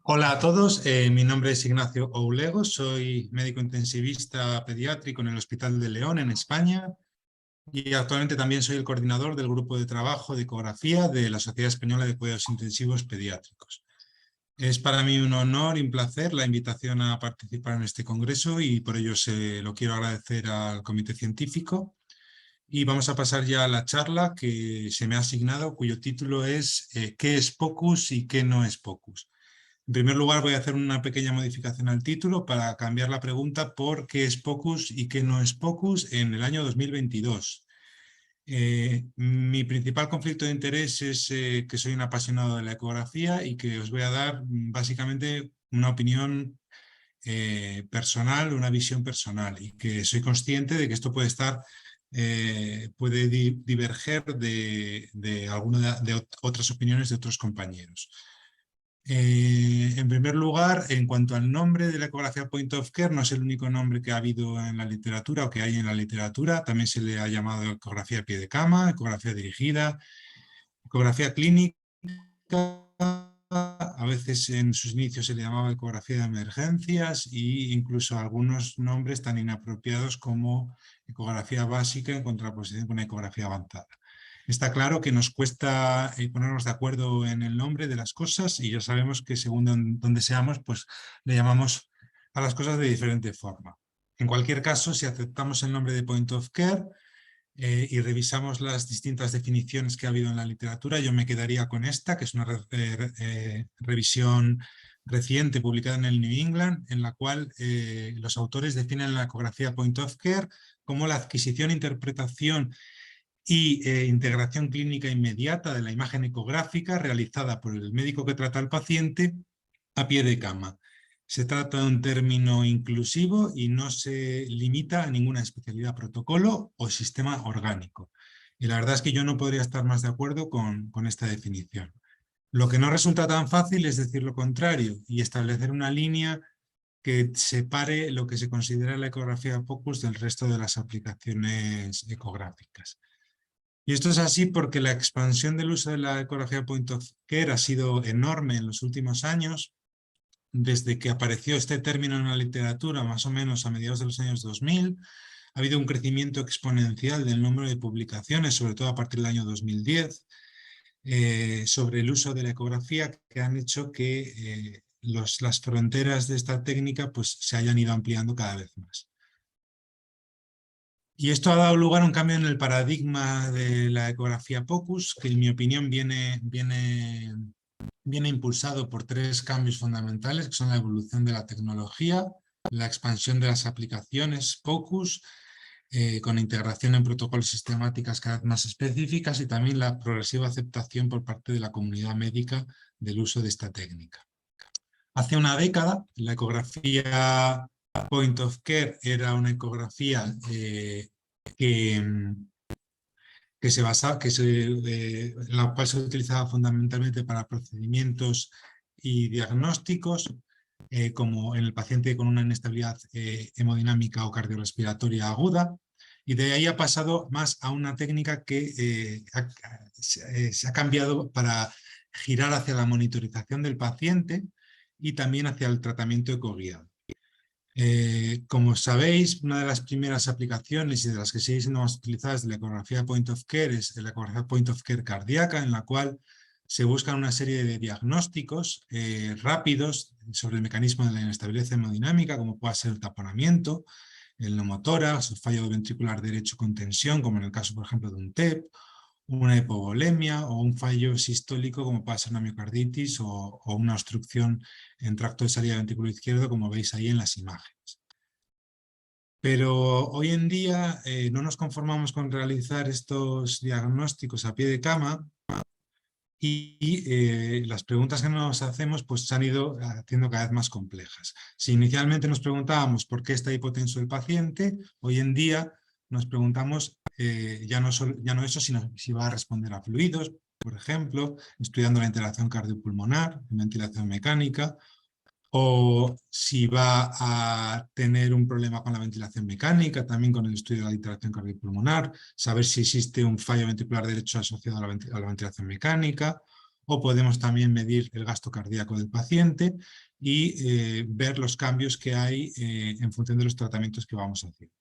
Hola a todos, mi nombre es Ignacio Oulego, soy médico intensivista pediátrico en el Hospital de León, en España, y actualmente también soy el coordinador del grupo de trabajo de ecografía de la Sociedad Española de Cuidados Intensivos Pediátricos. Es para mí un honor y un placer la invitación a participar en este congreso y por ello se lo quiero agradecer al comité científico. Y vamos a pasar ya a la charla que se me ha asignado, cuyo título es ¿qué es POCUS y qué no es POCUS? En primer lugar, voy a hacer una pequeña modificación al título para cambiar la pregunta por qué es POCUS y qué no es POCUS en el año 2022. Mi principal conflicto de interés es que soy un apasionado de la ecografía y que os voy a dar básicamente una opinión personal, una visión personal, y que soy consciente de que esto puede estar, puede diverger de alguna de otras opiniones de otros compañeros. En primer lugar, en cuanto al nombre de la ecografía Point of Care, no es el único nombre que ha habido en la literatura o que hay en la literatura. También se le ha llamado ecografía a pie de cama, ecografía dirigida, ecografía clínica. A veces en sus inicios se le llamaba ecografía de emergencias e incluso algunos nombres tan inapropiados como ecografía básica en contraposición con ecografía avanzada. Está claro que nos cuesta ponernos de acuerdo en el nombre de las cosas y ya sabemos que según donde seamos, pues le llamamos a las cosas de diferente forma. En cualquier caso, si aceptamos el nombre de Point of Care y revisamos las distintas definiciones que ha habido en la literatura, yo me quedaría con esta, que es una revisión reciente publicada en el New England, en la cual los autores definen la ecografía Point of Care como la adquisición, interpretación y integración clínica inmediata de la imagen ecográfica realizada por el médico que trata al paciente a pie de cama. Se trata de un término inclusivo y no se limita a ninguna especialidad, protocolo o sistema orgánico. Y la verdad es que yo no podría estar más de acuerdo con esta definición. Lo que no resulta tan fácil es decir lo contrario y establecer una línea que separe lo que se considera la ecografía POCUS del resto de las aplicaciones ecográficas. Y esto es así porque la expansión del uso de la ecografía Point of Care ha sido enorme en los últimos años. Desde que apareció este término en la literatura, más o menos a mediados de los años 2000, ha habido un crecimiento exponencial del número de publicaciones, sobre todo a partir del año 2010, sobre el uso de la ecografía, que han hecho que las fronteras de esta técnica pues, se hayan ido ampliando cada vez más. Y esto ha dado lugar a un cambio en el paradigma de la ecografía POCUS, que en mi opinión viene impulsado por tres cambios fundamentales, que son la evolución de la tecnología, la expansión de las aplicaciones POCUS, con integración en protocolos sistemáticas cada vez más específicas, y también la progresiva aceptación por parte de la comunidad médica del uso de esta técnica. Hace una década, la ecografía Point of Care era una ecografía la cual se utilizaba fundamentalmente para procedimientos y diagnósticos, como en el paciente con una inestabilidad hemodinámica o cardiorrespiratoria aguda, y de ahí ha pasado más a una técnica que se ha cambiado para girar hacia la monitorización del paciente y también hacia el tratamiento ecoguiado. Como sabéis, una de las primeras aplicaciones y de las que siguen siendo más utilizadas de la ecografía Point of Care es la ecografía Point of Care cardíaca, en la cual se buscan una serie de diagnósticos rápidos sobre el mecanismo de la inestabilidad hemodinámica, como puede ser el taponamiento, el neumotórax, el fallo ventricular derecho con tensión, como en el caso, por ejemplo, de un TEP, una hipovolemia o un fallo sistólico como puede ser una miocarditis o una obstrucción en tracto de salida ventrículo izquierdo, como veis ahí en las imágenes. Pero hoy en día no nos conformamos con realizar estos diagnósticos a pie de cama y las preguntas que nos hacemos pues se han ido haciendo cada vez más complejas. Si inicialmente nos preguntábamos por qué está hipotenso el paciente, hoy en día nos preguntamos ya no eso, sino si va a responder a fluidos, por ejemplo, estudiando la interacción cardiopulmonar, ventilación mecánica, o si va a tener un problema con la ventilación mecánica, también con el estudio de la interacción cardiopulmonar, saber si existe un fallo ventricular derecho asociado a la ventilación mecánica, o podemos también medir el gasto cardíaco del paciente y ver los cambios que hay en función de los tratamientos que vamos haciendo.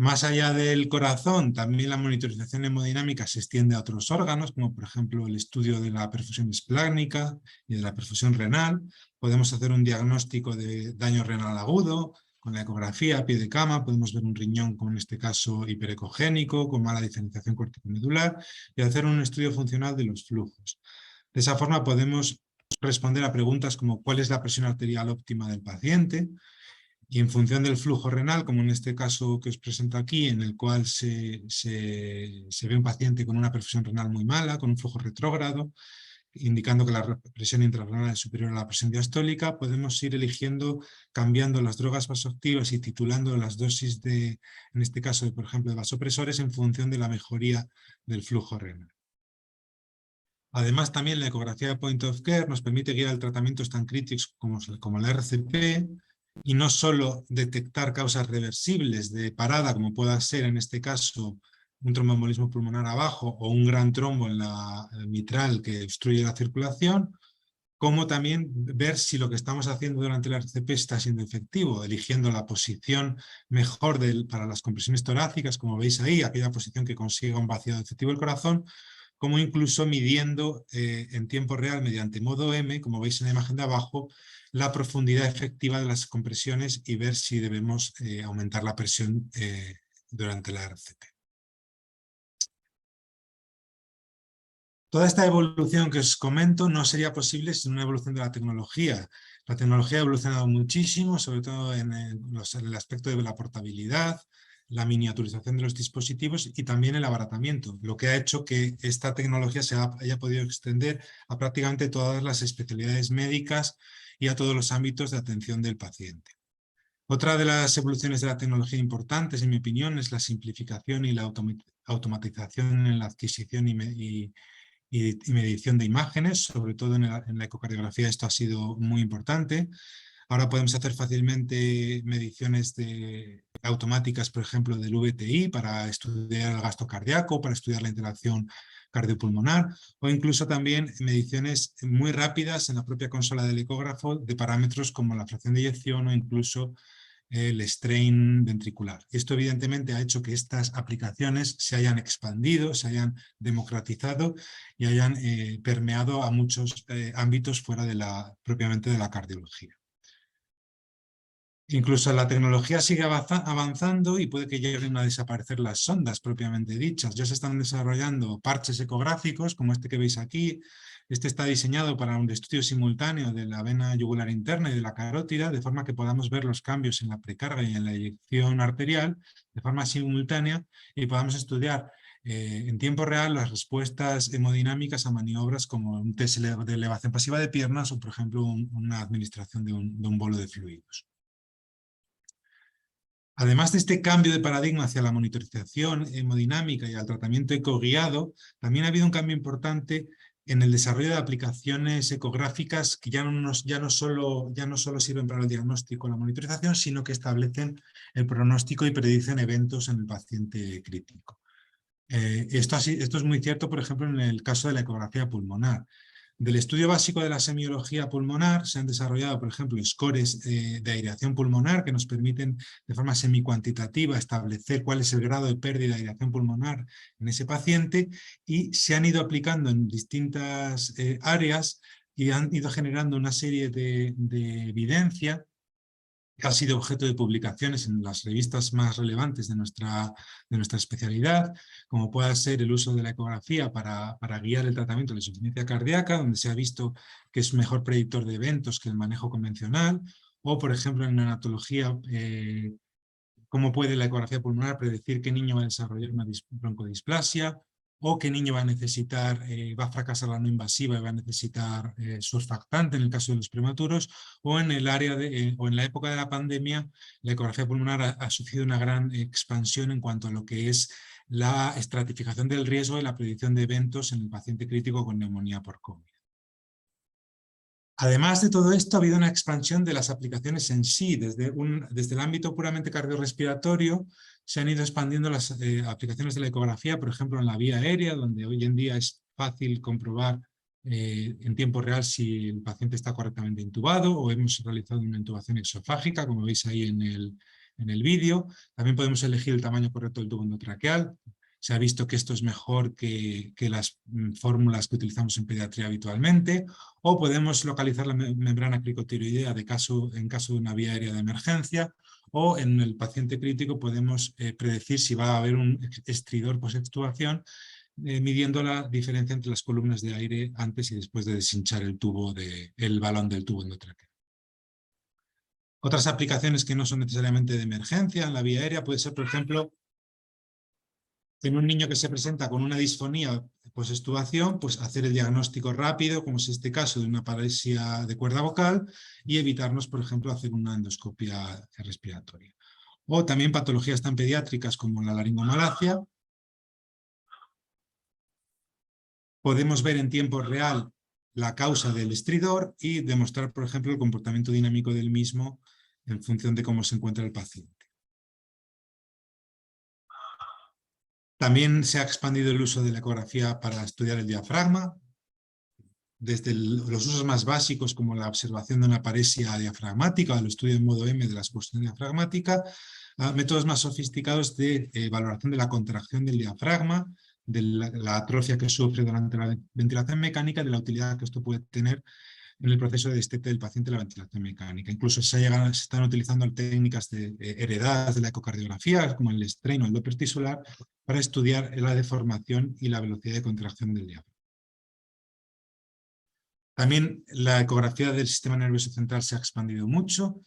Más allá del corazón, también la monitorización hemodinámica se extiende a otros órganos, como por ejemplo el estudio de la perfusión esplácnica y de la perfusión renal. Podemos hacer un diagnóstico de daño renal agudo, con la ecografía a pie de cama, podemos ver un riñón, como en este caso, hiperecogénico, con mala diferenciación corticomedular, y hacer un estudio funcional de los flujos. De esa forma podemos responder a preguntas como ¿cuál es la presión arterial óptima del paciente? Y en función del flujo renal, como en este caso que os presento aquí, en el cual se ve un paciente con una perfusión renal muy mala, con un flujo retrógrado, indicando que la presión intrarrenal es superior a la presión diastólica, podemos ir eligiendo, cambiando las drogas vasoactivas y titulando las dosis de, en este caso, por ejemplo, de vasopresores en función de la mejoría del flujo renal. Además, también la ecografía de point of care nos permite guiar el tratamientos tan críticos como la RCP, y no solo detectar causas reversibles de parada, como pueda ser en este caso un tromboembolismo pulmonar abajo o un gran trombo en la mitral que obstruye la circulación, como también ver si lo que estamos haciendo durante la RCP está siendo efectivo, eligiendo la posición mejor para las compresiones torácicas, como veis ahí, aquella posición que consiga un vaciado efectivo del corazón, como incluso midiendo en tiempo real mediante modo M, como veis en la imagen de abajo, la profundidad efectiva de las compresiones y ver si debemos aumentar la presión durante la RCP. Toda esta evolución que os comento no sería posible sin una evolución de la tecnología. La tecnología ha evolucionado muchísimo, sobre todo en el aspecto de la portabilidad, la miniaturización de los dispositivos y también el abaratamiento, lo que ha hecho que esta tecnología se haya podido extender a prácticamente todas las especialidades médicas y a todos los ámbitos de atención del paciente. Otra de las evoluciones de la tecnología importantes, en mi opinión, es la simplificación y la automatización en la adquisición y medición de imágenes, sobre todo en la ecocardiografía esto ha sido muy importante. Ahora podemos hacer fácilmente mediciones automáticas, por ejemplo, del VTI para estudiar el gasto cardíaco, para estudiar la interacción cardiopulmonar, o incluso también mediciones muy rápidas en la propia consola del ecógrafo de parámetros como la fracción de eyección o incluso el strain ventricular. Esto evidentemente ha hecho que estas aplicaciones se hayan expandido, se hayan democratizado y hayan permeado a muchos ámbitos fuera propiamente de la cardiología. Incluso la tecnología sigue avanzando y puede que lleguen a desaparecer las sondas propiamente dichas. Ya se están desarrollando parches ecográficos, como este que veis aquí. Este está diseñado para un estudio simultáneo de la vena yugular interna y de la carótida, de forma que podamos ver los cambios en la precarga y en la eyección arterial de forma simultánea y podamos estudiar en tiempo real las respuestas hemodinámicas a maniobras como un test de elevación pasiva de piernas o, por ejemplo, una administración de un bolo de fluidos. Además de este cambio de paradigma hacia la monitorización hemodinámica y al tratamiento ecoguiado, también ha habido un cambio importante en el desarrollo de aplicaciones ecográficas que ya no solo sirven para el diagnóstico y la monitorización, sino que establecen el pronóstico y predicen eventos en el paciente crítico. Esto es muy cierto, por ejemplo, en el caso de la ecografía pulmonar. Del estudio básico de la semiología pulmonar se han desarrollado, por ejemplo, scores de aireación pulmonar que nos permiten de forma semicuantitativa establecer cuál es el grado de pérdida de aireación pulmonar en ese paciente y se han ido aplicando en distintas áreas y han ido generando una serie de evidencia que ha sido objeto de publicaciones en las revistas más relevantes de nuestra especialidad, como pueda ser el uso de la ecografía para guiar el tratamiento de la insuficiencia cardíaca, donde se ha visto que es mejor predictor de eventos que el manejo convencional, o por ejemplo en neonatología, cómo puede la ecografía pulmonar predecir qué niño va a desarrollar una broncodisplasia, o qué niño va a necesitar, va a fracasar la no invasiva y va a necesitar surfactante en el caso de los prematuros, o en el área o en la época de la pandemia, la ecografía pulmonar ha sufrido una gran expansión en cuanto a lo que es la estratificación del riesgo y la predicción de eventos en el paciente crítico con neumonía por COVID. Además de todo esto, ha habido una expansión de las aplicaciones en sí. Desde el ámbito puramente cardiorrespiratorio se han ido expandiendo las aplicaciones de la ecografía, por ejemplo, en la vía aérea, donde hoy en día es fácil comprobar en tiempo real si el paciente está correctamente intubado o hemos realizado una intubación exofágica, como veis ahí en el vídeo. También podemos elegir el tamaño correcto del tubo endotraqueal. Se ha visto que esto es mejor que las fórmulas que utilizamos en pediatría habitualmente, o podemos localizar la membrana cricotiroidea en caso de una vía aérea de emergencia, o en el paciente crítico podemos predecir si va a haber un estridor post-extubación, midiendo la diferencia entre las columnas de aire antes y después de deshinchar el balón del tubo endotraqueal. Otras aplicaciones que no son necesariamente de emergencia en la vía aérea puede ser, por ejemplo, en un niño que se presenta con una disfonía post-extubación, pues hacer el diagnóstico rápido, como es este caso de una paresia de cuerda vocal, y evitarnos, por ejemplo, hacer una endoscopia respiratoria. O también patologías tan pediátricas como la laringomalacia. Podemos ver en tiempo real la causa del estridor y demostrar, por ejemplo, el comportamiento dinámico del mismo en función de cómo se encuentra el paciente. También se ha expandido el uso de la ecografía para estudiar el diafragma, desde los usos más básicos como la observación de una paresia diafragmática o el estudio en modo M de la expulsión diafragmática, a métodos más sofisticados de valoración de la contracción del diafragma, de la atrofia que sufre durante la ventilación mecánica, de la utilidad que esto puede tener en el proceso de destete del paciente la ventilación mecánica. Incluso se están utilizando técnicas heredadas de la ecocardiografía, como el strain o el Doppler tisular, para estudiar la deformación y la velocidad de contracción del diafragma. También la ecografía del sistema nervioso central se ha expandido mucho.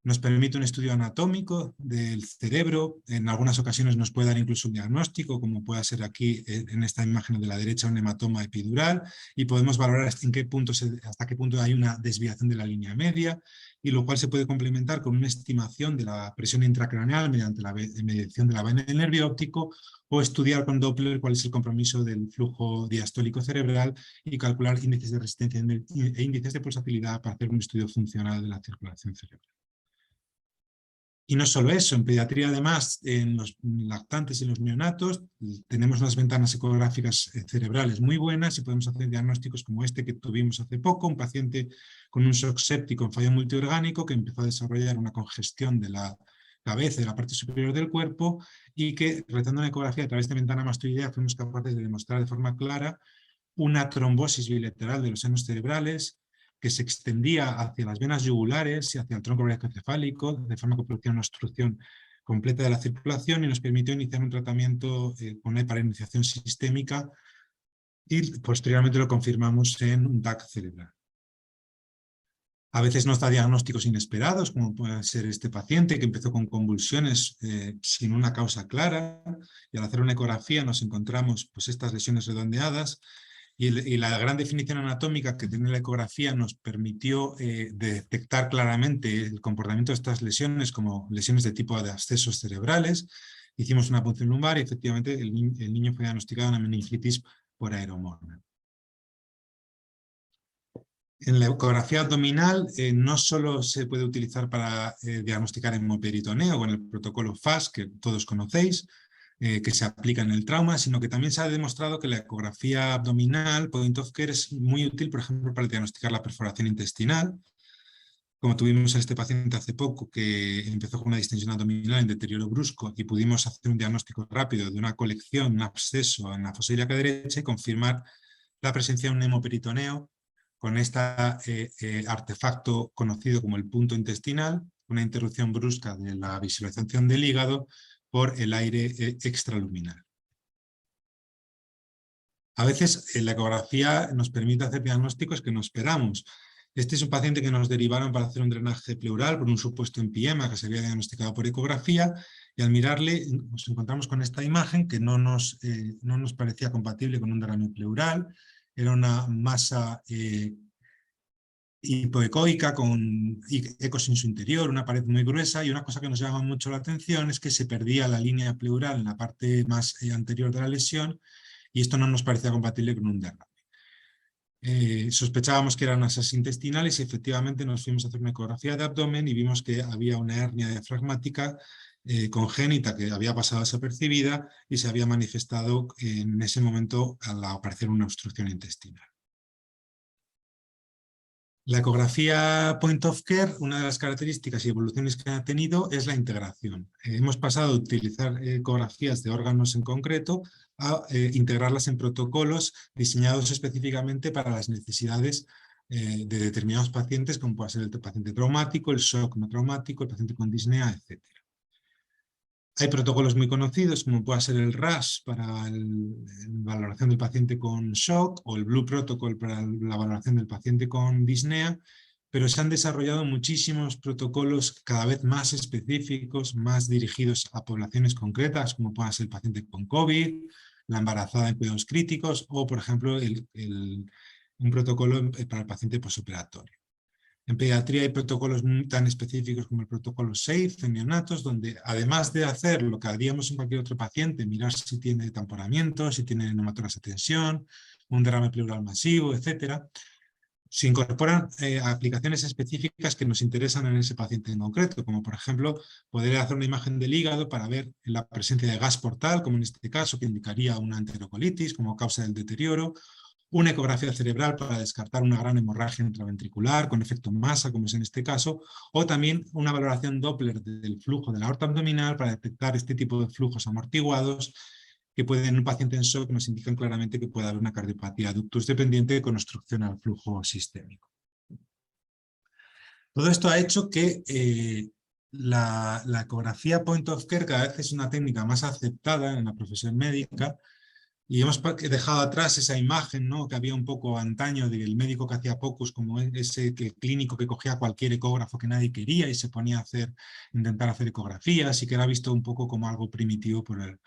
Nos permite un estudio anatómico del cerebro. En algunas ocasiones nos puede dar incluso un diagnóstico, como puede ser aquí en esta imagen de la derecha, un hematoma epidural, y podemos valorar hasta qué punto hay una desviación de la línea media, y lo cual se puede complementar con una estimación de la presión intracraneal mediante la medición de la vaina del nervio óptico, o estudiar con Doppler cuál es el compromiso del flujo diastólico cerebral y calcular índices de resistencia e índices de pulsatilidad para hacer un estudio funcional de la circulación cerebral. Y no solo eso, en pediatría además, en los lactantes y los neonatos, tenemos unas ventanas ecográficas cerebrales muy buenas y podemos hacer diagnósticos como este que tuvimos hace poco, un paciente con un shock séptico en fallo multiorgánico que empezó a desarrollar una congestión de la cabeza y de la parte superior del cuerpo, y que, realizando una ecografía a través de ventana mastoidea, fuimos capaces de demostrar de forma clara una trombosis bilateral de los senos cerebrales que se extendía hacia las venas yugulares y hacia el tronco brachiocefálico, de forma que producía una obstrucción completa de la circulación y nos permitió iniciar un tratamiento con una hiperinización sistémica, y posteriormente lo confirmamos en un TAC cerebral. A veces nos da diagnósticos inesperados, como puede ser este paciente que empezó con convulsiones sin una causa clara, y al hacer una ecografía nos encontramos pues, estas lesiones redondeadas. Y la gran definición anatómica que tiene la ecografía nos permitió detectar claramente el comportamiento de estas lesiones como lesiones de tipo de abscesos cerebrales. Hicimos una punción lumbar y efectivamente el niño fue diagnosticado una meningitis por aeromorna. En la ecografía abdominal no solo se puede utilizar para diagnosticar hemoperitoneo con el protocolo FAST que todos conocéis, que se aplica en el trauma, sino que también se ha demostrado que la ecografía abdominal, point of care, es muy útil, por ejemplo, para diagnosticar la perforación intestinal, como tuvimos a este paciente hace poco que empezó con una distensión abdominal en deterioro brusco y pudimos hacer un diagnóstico rápido de una colección, un absceso en la fosa ilíaca derecha y confirmar la presencia de un hemoperitoneo con este artefacto conocido como el punto intestinal, una interrupción brusca de la visualización del hígado por el aire extraluminal. A veces la ecografía nos permite hacer diagnósticos que no esperamos. Este es un paciente que nos derivaron para hacer un drenaje pleural por un supuesto empiema que se había diagnosticado por ecografía, y al mirarle nos encontramos con esta imagen que no nos parecía compatible con un derrame pleural. Era una masa hipoecoica con ecos en su interior, una pared muy gruesa, y una cosa que nos llama mucho la atención es que se perdía la línea pleural en la parte más anterior de la lesión, y esto no nos parecía compatible con un derrame. Sospechábamos que eran asas intestinales y efectivamente nos fuimos a hacer una ecografía de abdomen y vimos que había una hernia diafragmática congénita que había pasado desapercibida y se había manifestado en ese momento al aparecer una obstrucción intestinal. La ecografía point of care, una de las características y evoluciones que ha tenido es la integración. Hemos pasado de utilizar ecografías de órganos en concreto a integrarlas en protocolos diseñados específicamente para las necesidades de determinados pacientes, como puede ser el paciente traumático, el shock no traumático, el paciente con disnea, etc. Hay protocolos muy conocidos, como puede ser el RAS para la valoración del paciente con shock o el Blue Protocol para la valoración del paciente con disnea, pero se han desarrollado muchísimos protocolos cada vez más específicos, más dirigidos a poblaciones concretas, como puede ser el paciente con COVID, la embarazada en cuidados críticos o, por ejemplo, un protocolo para el paciente posoperatorio. En pediatría hay protocolos tan específicos como el protocolo SAFE en neonatos, donde además de hacer lo que haríamos en cualquier otro paciente, mirar si tiene tamponamiento, si tiene neumotoras de tensión, un derrame pleural masivo, etc., se incorporan aplicaciones específicas que nos interesan en ese paciente en concreto, como por ejemplo poder hacer una imagen del hígado para ver la presencia de gas portal, como en este caso, que indicaría una enterocolitis como causa del deterioro, una ecografía cerebral para descartar una gran hemorragia intraventricular con efecto masa, como es en este caso, o también una valoración Doppler del flujo de la aorta abdominal para detectar este tipo de flujos amortiguados que pueden, en un paciente en shock nos indican claramente que puede haber una cardiopatía ductus dependiente con obstrucción al flujo sistémico. Todo esto ha hecho que la ecografía point of care cada vez es una técnica más aceptada en la profesión médica. Y hemos dejado atrás esa imagen, ¿no?, que había un poco antaño del médico que hacía POCUS como ese que el clínico que cogía cualquier ecógrafo que nadie quería y se ponía a intentar hacer ecografías, y que era visto un poco como algo primitivo por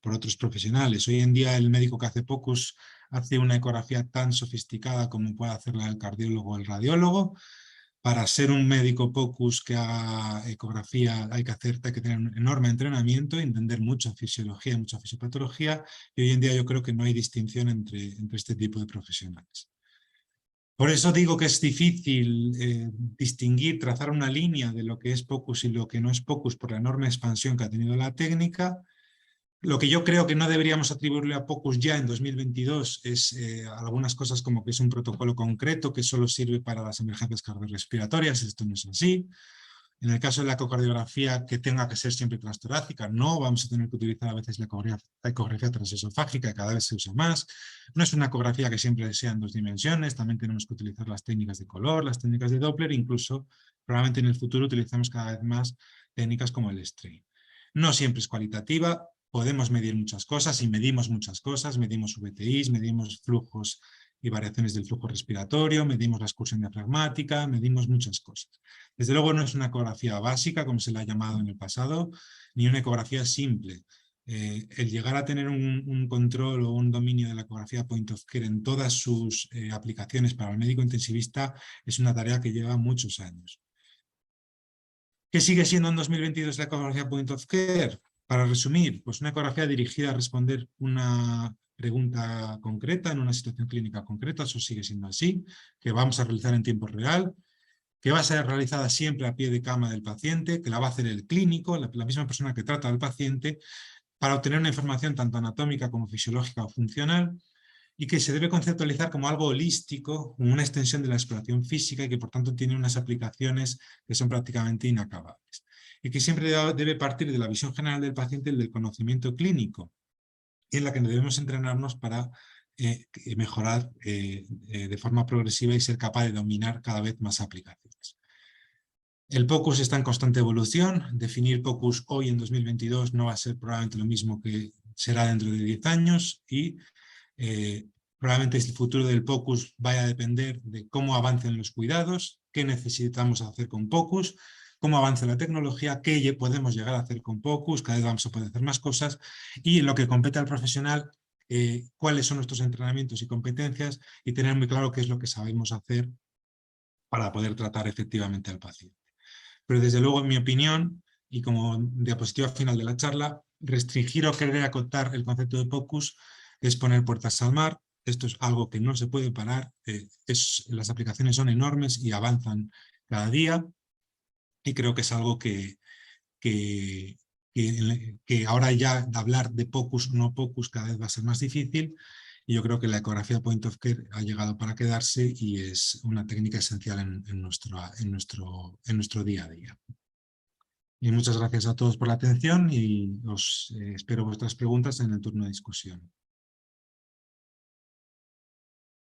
otros profesionales. Hoy en día el médico que hace POCUS hace una ecografía tan sofisticada como puede hacerla el cardiólogo o el radiólogo. Para ser un médico POCUS que haga ecografía hay que tener un enorme entrenamiento, entender mucha fisiología, mucha fisiopatología, y hoy en día yo creo que no hay distinción entre este tipo de profesionales. Por eso digo que es difícil distinguir, trazar una línea de lo que es POCUS y lo que no es POCUS por la enorme expansión que ha tenido la técnica. Lo que yo creo que no deberíamos atribuirle a POCUS ya en 2022 es algunas cosas como que es un protocolo concreto que solo sirve para las emergencias cardiorrespiratorias. Esto no es así. En el caso de la ecocardiografía, que tenga que ser siempre transtorácica, no, vamos a tener que utilizar a veces la ecografía transesofágica, que cada vez se usa más. No es una ecografía que siempre sea en 2 dimensiones, también tenemos que utilizar las técnicas de color, las técnicas de Doppler, incluso probablemente en el futuro utilizamos cada vez más técnicas como el strain. No siempre es cualitativa, podemos medir muchas cosas y medimos muchas cosas, medimos VTIs, medimos flujos y variaciones del flujo respiratorio, medimos la excursión diafragmática, medimos muchas cosas. Desde luego no es una ecografía básica, como se la ha llamado en el pasado, ni una ecografía simple. El llegar a tener un control o un dominio de la ecografía point of care en todas sus aplicaciones para el médico intensivista es una tarea que lleva muchos años. ¿Qué sigue siendo en 2022 la ecografía point of care? Para resumir, pues una ecografía dirigida a responder una pregunta concreta en una situación clínica concreta, eso sigue siendo así, que vamos a realizar en tiempo real, que va a ser realizada siempre a pie de cama del paciente, que la va a hacer el clínico, la misma persona que trata al paciente, para obtener una información tanto anatómica como fisiológica o funcional, y que se debe conceptualizar como algo holístico, como una extensión de la exploración física y que por tanto tiene unas aplicaciones que son prácticamente inacabables. Y que siempre debe partir de la visión general del paciente, del conocimiento clínico, en la que debemos entrenarnos para mejorar de forma progresiva y ser capaz de dominar cada vez más aplicaciones. El POCUS está en constante evolución. Definir POCUS hoy en 2022 no va a ser probablemente lo mismo que será dentro de 10 años y probablemente el futuro del POCUS vaya a depender de cómo avancen los cuidados, qué necesitamos hacer con POCUS, cómo avanza la tecnología, qué podemos llegar a hacer con POCUS, cada vez vamos a poder hacer más cosas, y en lo que compete al profesional, cuáles son nuestros entrenamientos y competencias, y tener muy claro qué es lo que sabemos hacer para poder tratar efectivamente al paciente. Pero desde luego, en mi opinión, y como diapositiva final de la charla, restringir o querer acotar el concepto de POCUS es poner puertas al mar. Esto es algo que no se puede parar, las aplicaciones son enormes y avanzan cada día, y creo que es algo que ahora ya hablar de POCUS o no POCUS cada vez va a ser más difícil, Y yo creo que la ecografía point of care ha llegado para quedarse y es una técnica esencial en nuestro día a día. Y muchas gracias a todos por la atención y espero vuestras preguntas en el turno de discusión.